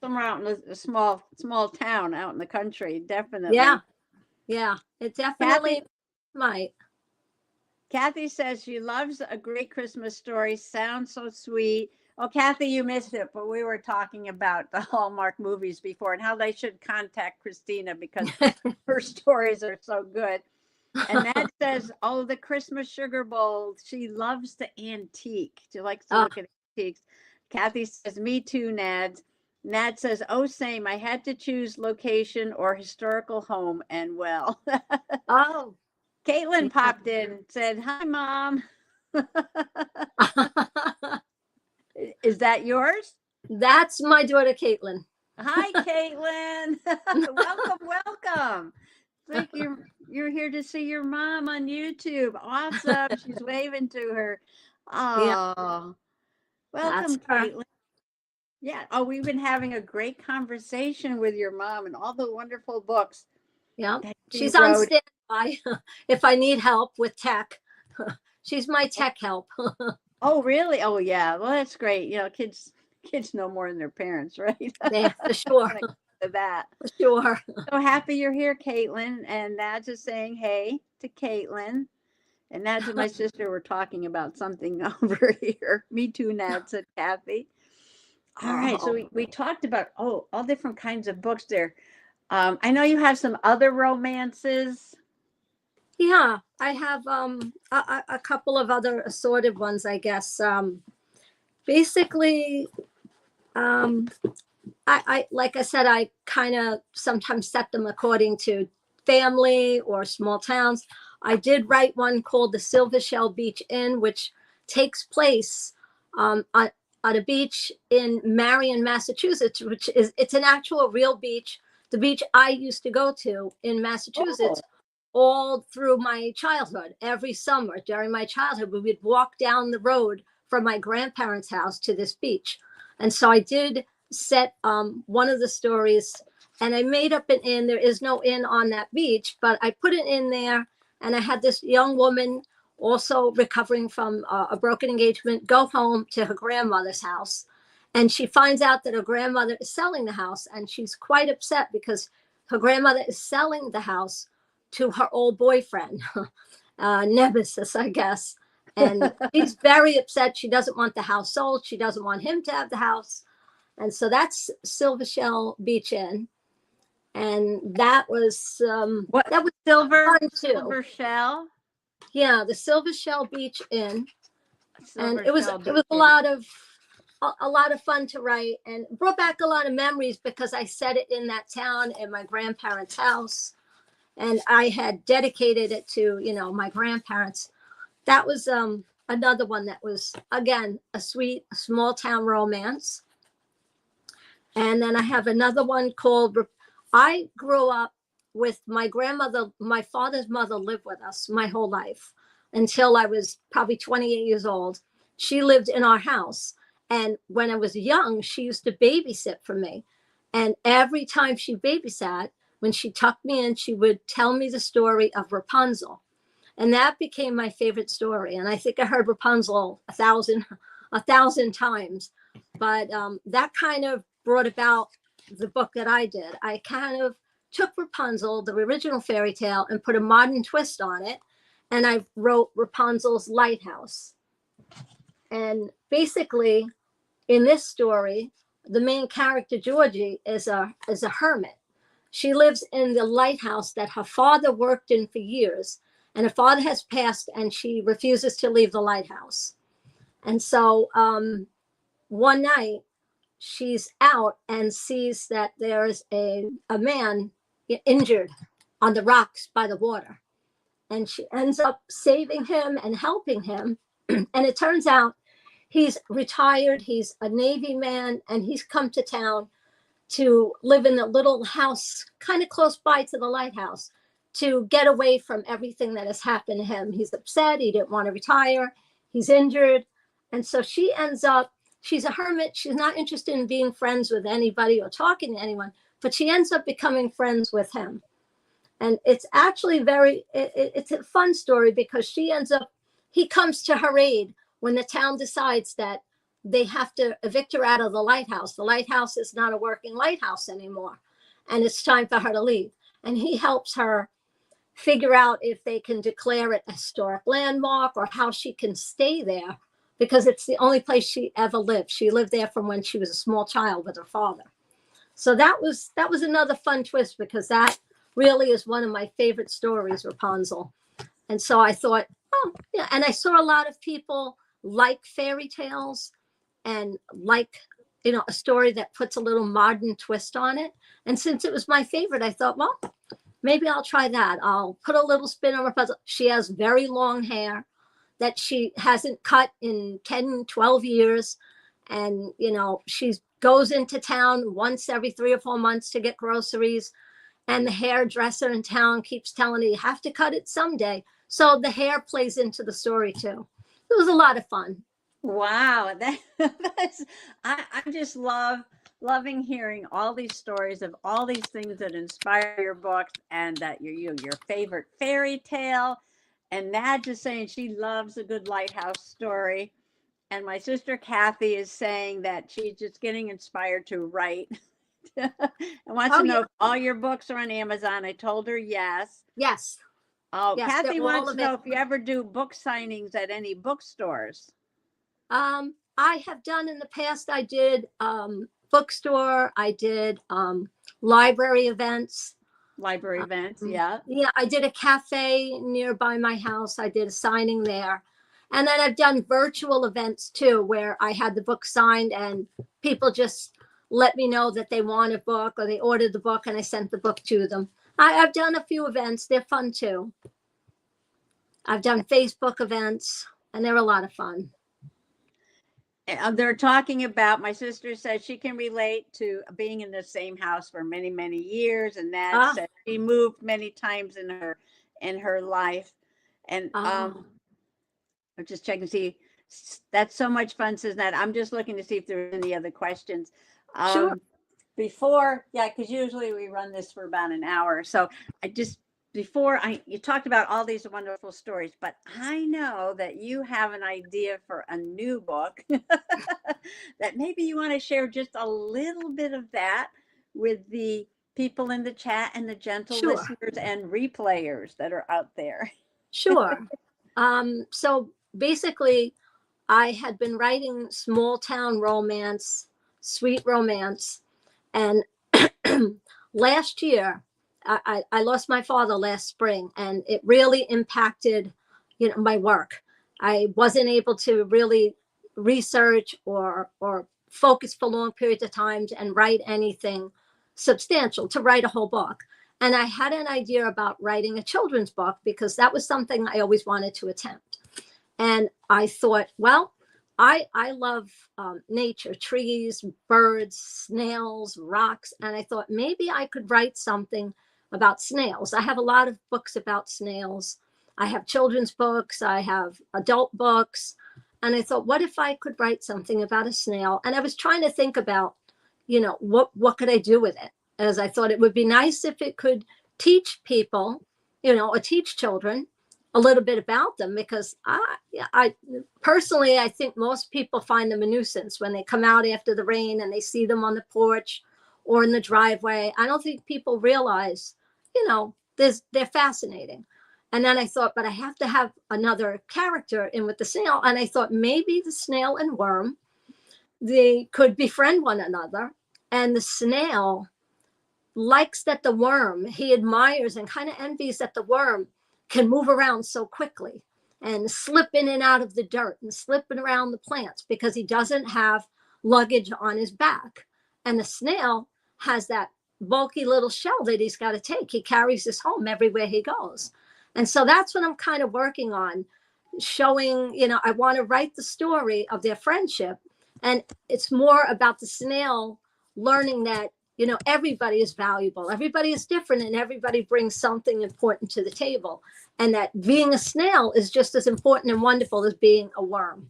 Somewhere out in a small town out in the country, definitely. Yeah, it definitely might. Kathy says she loves a great Christmas story. Sounds so sweet. Oh, Kathy, you missed it, but we were talking about the Hallmark movies before and how they should contact Christina because her stories are so good. And Nat says, oh, the Christmas sugar bowl. She loves the antique. She likes to look at antiques. Kathy says, me too, Nad. Nad says, oh, same. I had to choose location or historical home. And well, Oh, Caitlin popped in, said, hi, Mom. Is that yours? That's my daughter, Caitlin. Hi, Caitlin. Welcome. It's like you're here to see your mom on YouTube. Awesome. She's waving to her. Oh, welcome, Caitlin. Yeah. Oh, we've been having a great conversation with your mom and all the wonderful books. Yeah. She's on standby if I need help with tech. She's my tech help. Oh, really? Oh, yeah. Well, that's great. Kids know more than their parents, right? Yeah, for sure. That. For sure. So happy you're here, Caitlin. And Nad's just saying hey to Caitlin. And Nad's and my sister were talking about something over here. Me too, Nad, said Kathy. All right. So we talked about, all different kinds of books there. I know you have some other romances. Yeah, I have a couple of other assorted ones, I guess. Basically, I like I said, I kind of sometimes set them according to family or small towns. I did write one called the Silver Shell Beach Inn, which takes place at a beach in Marion, Massachusetts, it's an actual real beach. The beach I used to go to in Massachusetts all through my childhood. Every summer during my childhood, we would walk down the road from my grandparents' house to this beach. And so I did set one of the stories, and I made up an inn. There is no inn on that beach, but I put it in there, and I had this young woman also recovering from a broken engagement go home to her grandmother's house. And she finds out that her grandmother is selling the house, and she's quite upset because her grandmother is selling the house to her old boyfriend, Nemesis, I guess. And she's very upset. She doesn't want the house sold. She doesn't want him to have the house. And so that's Silver Shell Beach Inn. And that was that was Silver Shell? Yeah, the Silver Shell Beach Inn. And it was a lot of fun to write, and brought back a lot of memories because I set it in that town in my grandparents' house. And I had dedicated it to, my grandparents. That was another one that was, again, a sweet small town romance. And then I have another one called, I grew up with my grandmother. My father's mother lived with us my whole life until I was probably 28 years old. She lived in our house. And when I was young, she used to babysit for me. And every time she babysat, when she tucked me in, she would tell me the story of Rapunzel. And that became my favorite story. And I think I heard Rapunzel a thousand times. But that kind of brought about the book that I did. I kind of took Rapunzel, the original fairy tale, and put a modern twist on it. And I wrote Rapunzel's Lighthouse. And basically, in this story, the main character, Georgie, is a hermit. She lives in the lighthouse that her father worked in for years. And her father has passed, and she refuses to leave the lighthouse. And so one night, she's out and sees that there's a man injured on the rocks by the water. And she ends up saving him and helping him. And it turns out he's retired. He's a Navy man, and he's come to town to live in a little house kind of close by to the lighthouse to get away from everything that has happened to him. He's upset. He didn't want to retire. He's injured. And so she ends up, she's a hermit. She's not interested in being friends with anybody or talking to anyone, but she ends up becoming friends with him. And it's actually it's a fun story because she ends up, he comes to her aid when the town decides that they have to evict her out of the lighthouse. The lighthouse is not a working lighthouse anymore, and it's time for her to leave. And he helps her figure out if they can declare it a historic landmark or how she can stay there, because it's the only place she ever lived. She lived there from when she was a small child with her father. So that was another fun twist, because that really is one of my favorite stories, Rapunzel. And so I thought, oh, yeah. And I saw a lot of people like fairy tales and like, a story that puts a little modern twist on it. And since it was my favorite, I thought, well, maybe I'll try that. I'll put a little spin on Rapunzel. She has very long hair that she hasn't cut in 10, 12 years. And, she goes into town once every 3 or 4 months to get groceries. And the hairdresser in town keeps telling her, you have to cut it someday. So the hair plays into the story too. It was a lot of fun. Wow, I'm just loving hearing all these stories of all these things that inspire your books, and that your favorite fairy tale, and Nad just saying she loves a good lighthouse story, and my sister Kathy is saying that she's just getting inspired to write. And wants to know if all your books are on Amazon. I told her yes. Yes. Oh, yes, Kathy wants to know if you ever do book signings at any bookstores. I have done in the past. I did bookstore. I did library events. Library events, yeah. Yeah, I did a cafe nearby my house. I did a signing there. And then I've done virtual events too, where I had the book signed and people just let me know that they want a book, or they ordered the book and I sent the book to them. I've done a few events. They're fun too. I've done Facebook events, and they're a lot of fun. They're talking about, my sister says she can relate to being in the same house for many, many years. And that said she moved many times in her life. And I'm just checking to see. That's so much fun, says Nat. I'm just looking to see if there's any other questions. Sure. Before, because usually we run this for about an hour. So you talked about all these wonderful stories, but I know that you have an idea for a new book that maybe you want to share just a little bit of that with the people in the chat and the gentle listeners and replayers that are out there. Sure. So basically, I had been writing small town romance, sweet romance, and last year, I lost my father last spring, and it really impacted, my work. I wasn't able to really research or focus for long periods of time and write anything substantial, to write a whole book. And I had an idea about writing a children's book, because that was something I always wanted to attempt. And I thought, well, I love nature, trees, birds, snails, rocks. And I thought maybe I could write something about snails. I have a lot of books about snails. I have children's books. I have adult books. And I thought, what if I could write something about a snail? And I was trying to think about, what could I do with it? As I thought it would be nice if it could teach people, or teach children a little bit about them, because I personally, I think most people find them a nuisance when they come out after the rain and they see them on the porch, or in the driveway. I don't think people realize, they're fascinating. And then I thought, but I have to have another character in with the snail. And I thought maybe the snail and worm, they could befriend one another. And the snail likes that the worm, he admires and kind of envies that the worm can move around so quickly and slip in and out of the dirt and slipping around the plants because he doesn't have luggage on his back. And the snail has that bulky little shell that he's got to take. He carries this home everywhere he goes. And so that's what I'm kind of working on, showing, I want to write the story of their friendship. And it's more about the snail learning that, everybody is valuable. Everybody is different and everybody brings something important to the table. And that being a snail is just as important and wonderful as being a worm.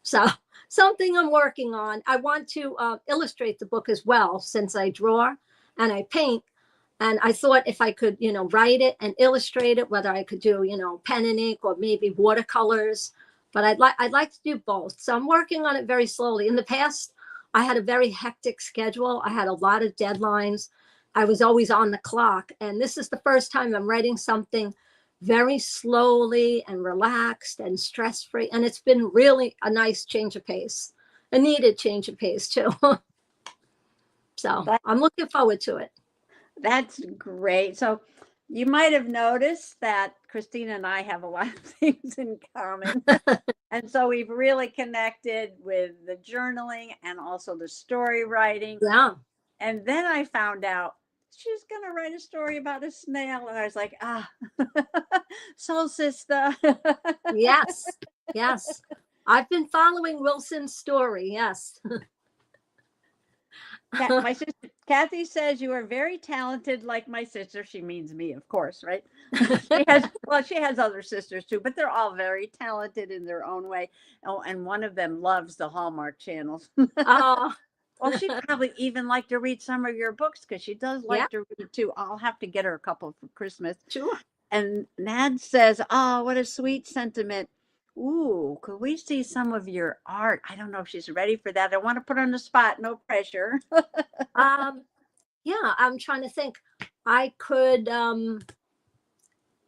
So something I'm working on. I want to illustrate the book as well, since I draw and I paint. And I thought if I could, write it and illustrate it, whether I could do, pen and ink or maybe watercolors, but I'd like to do both. So I'm working on it very slowly. In the past, I had a very hectic schedule. I had a lot of deadlines. I was always on the clock. And this is the first time I'm writing something very slowly and relaxed and stress-free. And it's been really a nice change of pace, a needed change of pace too. So I'm looking forward to it. That's great. So you might have noticed that Christina and I have a lot of things in common. And so we've really connected with the journaling and also the story writing. Yeah. And then I found out she's going to write a story about a snail. And I was like, soul sister. Yes. Yes. I've been following Wilson's story. Yes. My sister Kathy says you are very talented, like my sister. She means me, of course, right? She has other sisters too, but they're all very talented in their own way. Oh, and one of them loves the Hallmark channels. Oh. Well, she'd probably even like to read some of your books because she does like to read too. I'll have to get her a couple for Christmas. Sure. And Nad says, "Oh, what a sweet sentiment. Ooh, could we see some of your art?" I don't know if she's ready for that. I want to put her on the spot. No pressure. Yeah, I'm trying to think. I could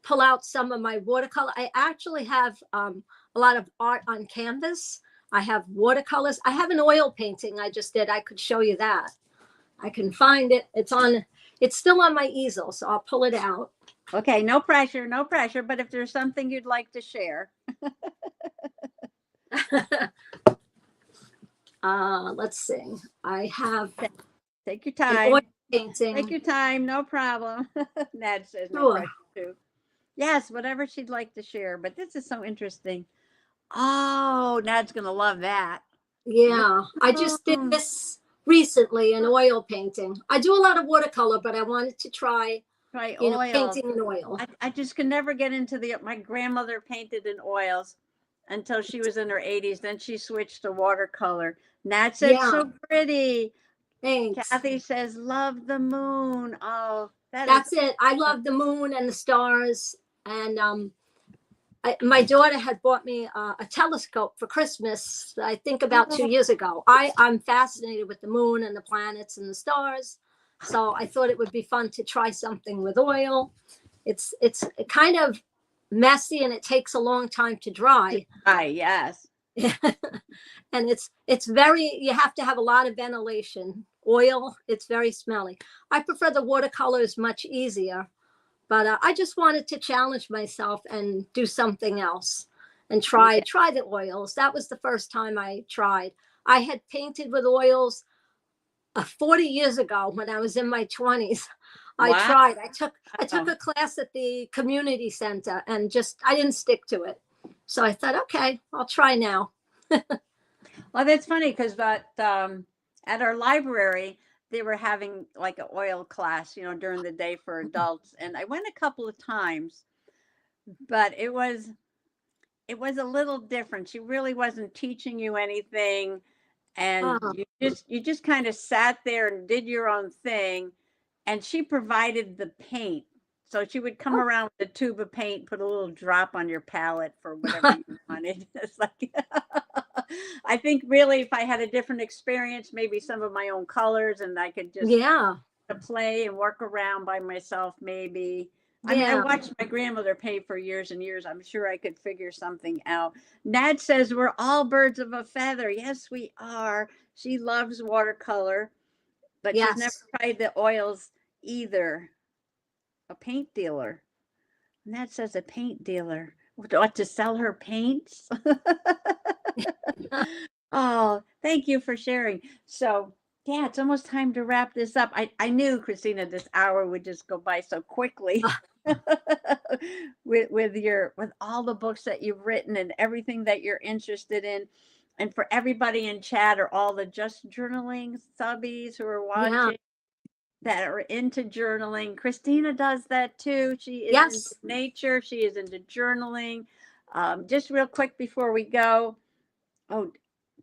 pull out some of my watercolor. I actually have a lot of art on canvas. I have watercolors. I have an oil painting I just did. I could show you that. I can find it. It's still on my easel, so I'll pull it out. Okay, no pressure, no pressure. But if there's something you'd like to share. Let's see. I have Take your time. oil painting. Take your time, no problem. Nad says no Sure. pressure too. Yes, whatever she'd like to share. But this is so interesting. Oh, Nad's gonna love that. Yeah, I just did this recently, an oil painting. I do a lot of watercolor, but I wanted to try oil. painting in oil. I just could never get into my grandmother painted in oils until she was in her 80s. Then she switched to watercolor. Nat said, so pretty. Thanks. Kathy says, love the moon. Oh, that's it. I love the moon and the stars. And my daughter had bought me a telescope for Christmas, I think about 2 years ago. I'm fascinated with the moon and the planets and the stars. So I thought it would be fun to try something with oil. It's kind of messy and it takes a long time to dry. Yes. And it's very, you have to have a lot of ventilation. Oil, it's very smelly. I prefer the watercolors, much easier. But I just wanted to challenge myself and do something else and try the oils. That was the first time I tried. I had painted with oils 40 years ago when I was in my 20s. I tried. I took a class at the community center and I didn't stick to it. So I thought, okay, I'll try now. Well, that's funny because at our library, they were having like an oil class, during the day for adults. And I went a couple of times, but it was a little different. She really wasn't teaching you anything. And you just kind of sat there and did your own thing. And she provided the paint. So she would come around with a tube of paint, put a little drop on your palette for whatever you wanted. It's like, I think really if I had a different experience, maybe some of my own colors, and I could just Yeah. play and work around by myself, maybe. I mean, I Yeah. watched my grandmother paint for years and years. I'm sure I could figure something out. Nad says we're all birds of a feather. Yes, we are. She loves watercolor, but she's never Yes. tried the oils either. A paint dealer. Nad says a paint dealer. What, to sell her paints? Oh, thank you for sharing. So, yeah, it's almost time to wrap this up. I knew, Christina, this hour would just go by so quickly. With all the books that you've written and everything that you're interested in. And for everybody in chat or all the just journaling subbies who are Yeah. watching that are into journaling. Christina does that too. She is into Yes. nature. She is into journaling. Just real quick before we go. Oh,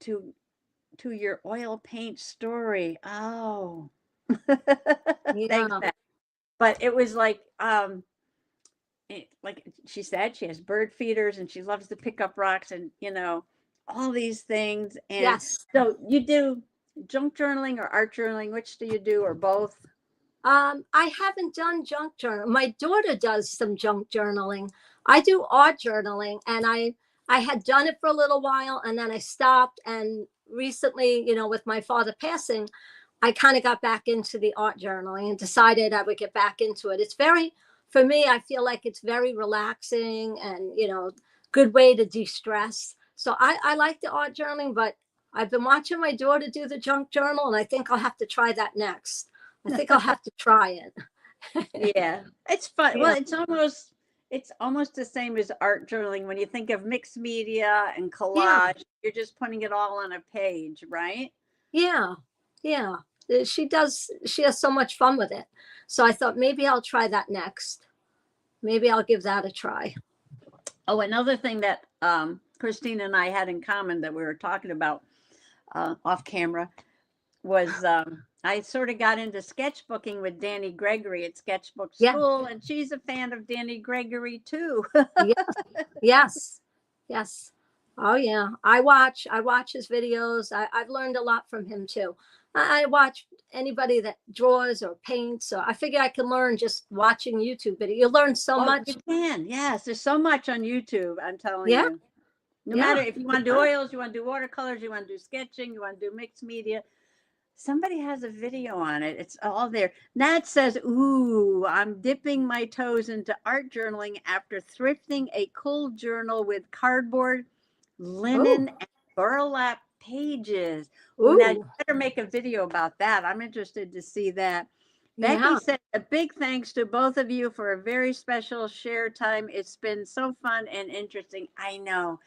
to your oil paint story. Oh, thanks, Yeah. Matt. But it was like, like she said, she has bird feeders and she loves to pick up rocks and all these things. And Yes. so you do junk journaling or art journaling? Which do you do, or both? I haven't done junk journal. My daughter does some junk journaling. I do art journaling, and I had done it for a little while, and then I stopped. And recently, with my father passing, I kind of got back into the art journaling and decided I would get back into it. It's very, for me, I feel like it's very relaxing and, good way to de-stress. So I like the art journaling, but I've been watching my daughter do the junk journal, and I think I'll have to try that next. I think I'll have to try it. Yeah, it's fun. Yeah. Well, it's almost the same as art journaling. When you think of mixed media and Yeah. collage, you're just putting it all on a page, right? Yeah. Yeah. She has so much fun with it. So I thought maybe I'll try that next. Maybe I'll give that a try. Oh, another thing that Christina and I had in common that we were talking about off camera was I sort of got into sketchbooking with Danny Gregory at Sketchbook Yeah. School, and she's a fan of Danny Gregory too. Yes. Yes. Yes. Oh yeah. I watch his videos. I've learned a lot from him too. I watch anybody that draws or paints. So I figure I can learn just watching YouTube video. You learn so Well, much. you can. Yes, there's so much on YouTube, I'm telling Yeah. you. No Yeah. matter if you want to do oils, you want to do watercolors, you want to do sketching, you want to do mixed media, somebody has a video on it. It's all there. Nat says, ooh, I'm dipping my toes into art journaling after thrifting a cool journal with cardboard, Oh. linen, and burlap pages. Oh, now you Ooh. better make a video about that. I'm interested to see that. Becky Yeah. said, a big thanks to both of you for a very special share time. It's been so fun and interesting. I know.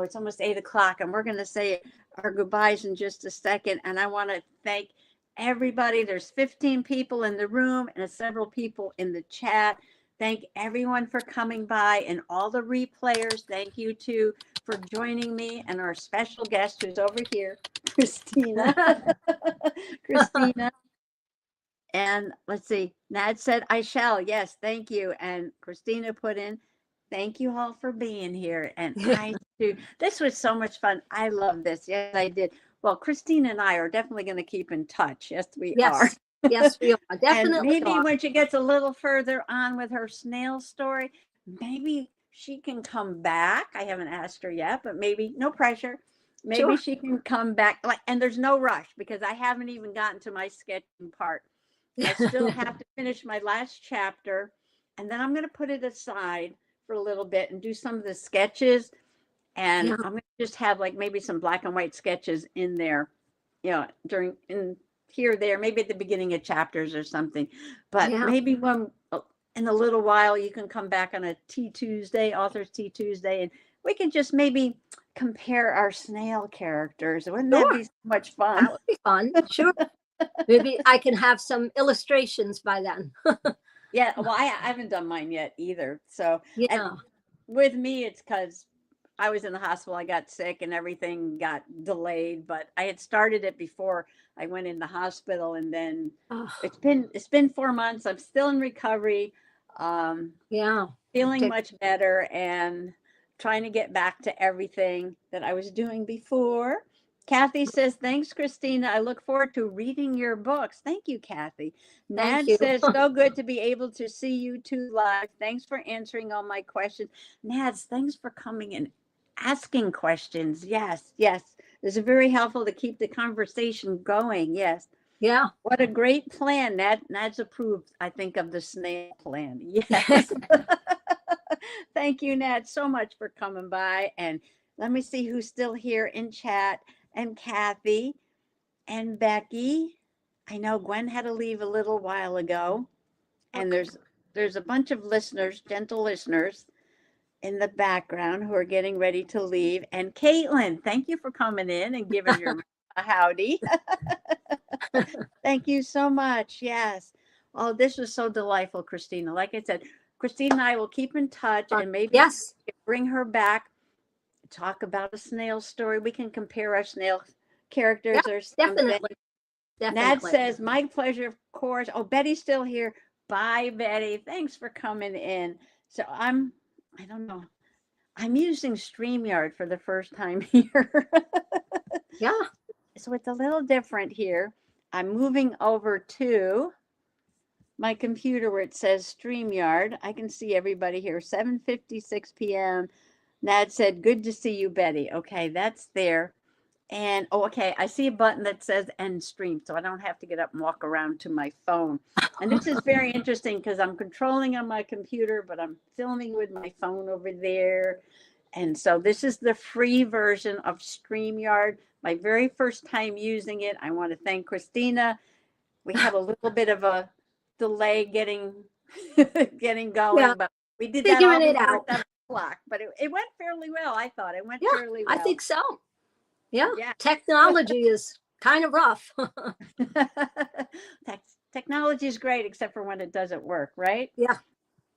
It's almost 8 o'clock, and we're going to say our goodbyes in just a second. And I want to thank everybody. There's 15 people in the room and several people in the chat. Thank everyone for coming by, and all the replayers. Thank you too for joining me, and our special guest who's over here, Christina. Christina. And let's see, Nad said, I shall. Yes, thank you. And Christina put in, thank you all for being here. And I do. This was so much fun. I love this. Yes, I did. Well, Christina and I are definitely going to keep in touch. Yes, we are. Yes. Yes, we are. And Definitely maybe are. when she gets a little further on with her snail story, maybe she can come back. I haven't asked her yet, but maybe, no pressure. Maybe Sure. she can come back. And there's no rush because I haven't even gotten to my sketching part. I still have to finish my last chapter, and then I'm going to put it aside for a little bit and do some of the sketches. And Yeah. I'm going to just have like maybe some black and white sketches in there, in here, there, maybe at the beginning of chapters or something. But Yeah. maybe when in a little while you can come back on a Tea Tuesday, Authors Tea Tuesday, and we can just maybe compare our snail characters. Wouldn't that Sure. be so much fun? That would be fun. Sure. Maybe I can have some illustrations by then. Yeah, well, I haven't done mine yet either. So, and Yeah. with me, it's because I was in the hospital. I got sick and everything got delayed. But I had started it before I went in the hospital, and then Oh, it's been 4 months. I'm still in recovery, yeah. feeling Take- much better, and trying to get back to everything that I was doing before. Kathy says, thanks, Christina. I look forward to reading your books. Thank you, Kathy. Thank Nad you. says, so good to be able to see you two live. Thanks for answering all my questions. Nads, thanks for coming and asking questions. Yes, yes. This is very helpful to keep the conversation going. Yes. Yeah. What a great plan. Nad's approved, I think, of the snail plan. Yes. Thank you, Nad, so much for coming by. And let me see who's still here in chat. And Kathy and Becky. I know Gwen had to leave a little while ago. And Okay. there's a bunch of listeners, gentle listeners in the background who are getting ready to leave. And Caitlin, thank you for coming in and giving your a howdy. Thank you so much. Yes. Oh, this was so delightful, Christina. Like I said, Christina and I will keep in touch and maybe Yes. bring her back, talk about a snail story. We can compare our snail characters Yeah, or something. definitely. Nad Definitely. says, my pleasure, of course. Oh, Betty's still here. Bye, Betty. Thanks for coming in. So I don't know. I'm using StreamYard for the first time here. Yeah. So it's a little different here. I'm moving over to my computer where it says StreamYard. I can see everybody here. 7:56 p.m. Nad said, good to see you, Betty. Okay, that's there. And oh, okay, I see a button that says end stream, so I don't have to get up and walk around to my phone. And this is very interesting because I'm controlling on my computer, but I'm filming with my phone over there. And so this is the free version of StreamYard. My very first time using it. I want to thank Christina. We had a little bit of a delay getting getting Yeah. going, but we did that all Figuring it before out. 7 o'clock. But it went fairly well. I thought it went Yeah, fairly well. I think so. Yeah. Yeah. Technology is kind of rough. Technology is great, except for when it doesn't work, right? Yeah.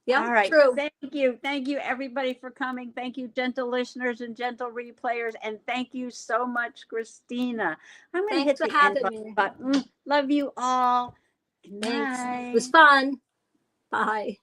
Yeah. All right. True. Thank you. Thank you, everybody, for coming. Thank you, gentle listeners and gentle replayers. And thank you so much, Christina. I'm going to Thanks hit for the end having me. button. Love you all. Good Thanks. It night. was fun. Bye.